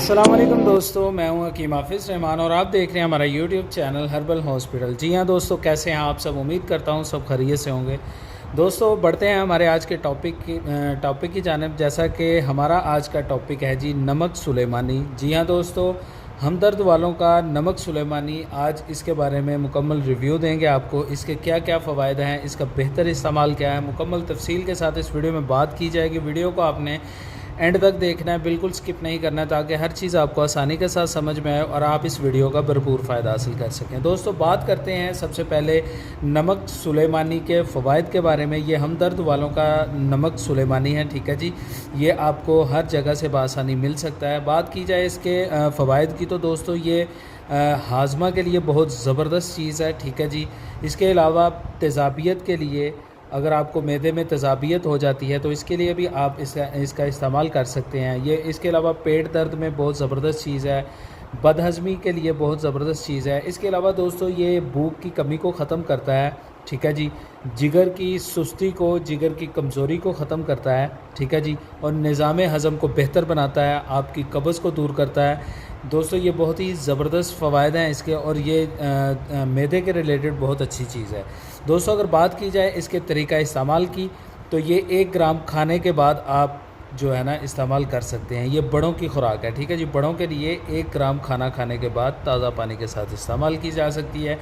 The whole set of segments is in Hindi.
अस्सलाम वालेकुम दोस्तों, मैं हूं हकीम हाफिज़ रहमान और आप देख रहे हैं हमारा यूट्यूब चैनल हर्बल हॉस्पिटल। जी हाँ दोस्तों, कैसे हैं आप सब? उम्मीद करता हूं सब खैरियत से होंगे। दोस्तों बढ़ते हैं हमारे आज के टॉपिक की जानिब। जैसा कि हमारा आज का टॉपिक है जी नमक सुलेमानी। जी हाँ दोस्तों, हमदर्द वालों का नमक सुलेमानी, आज इसके बारे में मुकम्मल रिव्यू देंगे आपको। इसके क्या क्या फ़वाइद हैं, इसका बेहतर इस्तेमाल क्या है, मुकम्मल तफसील के साथ इस वीडियो में बात की जाएगी। वीडियो को आपने एंड तक देखना है, बिल्कुल स्किप नहीं करना है, ताकि हर चीज़ आपको आसानी के साथ समझ में आए और आप इस वीडियो का भरपूर फ़ायदा हासिल कर सकें। दोस्तों बात करते हैं सबसे पहले नमक सुलेमानी के फ़वाइद के बारे में। ये हमदर्द वालों का नमक सुलेमानी है, ठीक है जी। ये आपको हर जगह से बआसानी मिल सकता है। बात की जाए इसके फ़वाइद की, तो दोस्तों ये हाजमा के लिए बहुत ज़बरदस्त चीज़ है, ठीक है जी। इसके अलावा तेज़ाबियत के लिए, अगर आपको मैदे में तेज़ाबियत हो जाती है तो इसके लिए भी आप इसका इस्तेमाल कर सकते हैं। ये इसके अलावा पेट दर्द में बहुत ज़बरदस्त चीज़ है, बदहज़मी के लिए बहुत ज़बरदस्त चीज़ है। इसके अलावा दोस्तों ये भूख की कमी को ख़त्म करता है, ठीक है जी। जिगर की सुस्ती को, जिगर की कमज़ोरी को ख़त्म करता है, ठीक है जी। और निज़ाम हज़म को बेहतर बनाता है, आपकी कब्ज़ को दूर करता है। दोस्तों ये बहुत ही ज़बरदस्त फ़वाइद हैं इसके, और ये मैदे के रिलेटेड बहुत अच्छी चीज़ है। दोस्तों अगर बात की जाए इसके तरीक़ा इस्तेमाल की, तो ये 1 ग्राम खाने के बाद आप जो है ना इस्तेमाल कर सकते हैं। ये बड़ों की खुराक है, ठीक है जी। बड़ों के लिए 1 ग्राम खाना खाने के बाद ताज़ा पानी के साथ इस्तेमाल की जा सकती है।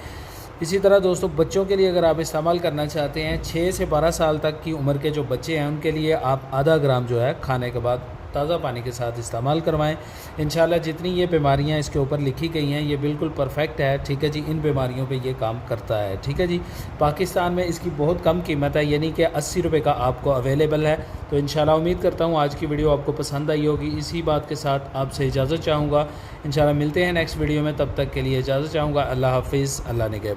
इसी तरह दोस्तों बच्चों के लिए अगर आप इस्तेमाल करना चाहते हैं, 6 से 12 साल तक की उम्र के जो बच्चे हैं उनके लिए आप आधा ग्राम जो है खाने के बाद ताज़ा पानी के साथ इस्तेमाल करवाएं। इंशाल्लाह जितनी ये बीमारियां इसके ऊपर लिखी गई हैं ये बिल्कुल परफेक्ट है, ठीक है जी। इन बीमारियों पे ये काम करता है, ठीक है जी। पाकिस्तान में इसकी बहुत कम कीमत है, यानी कि 80 रुपये का आपको अवेलेबल है। तो इंशाल्लाह उम्मीद करता हूँ आज की वीडियो आपको पसंद आई होगी। इसी बात के साथ आपसे इजाज़त चाहूँगा। इंशाल्लाह मिलते हैं नेक्स्ट वीडियो में, तब तक के लिए इजाज़त चाहूँगा। अल्लाह हाफिज़, अल्लाह निगहबान।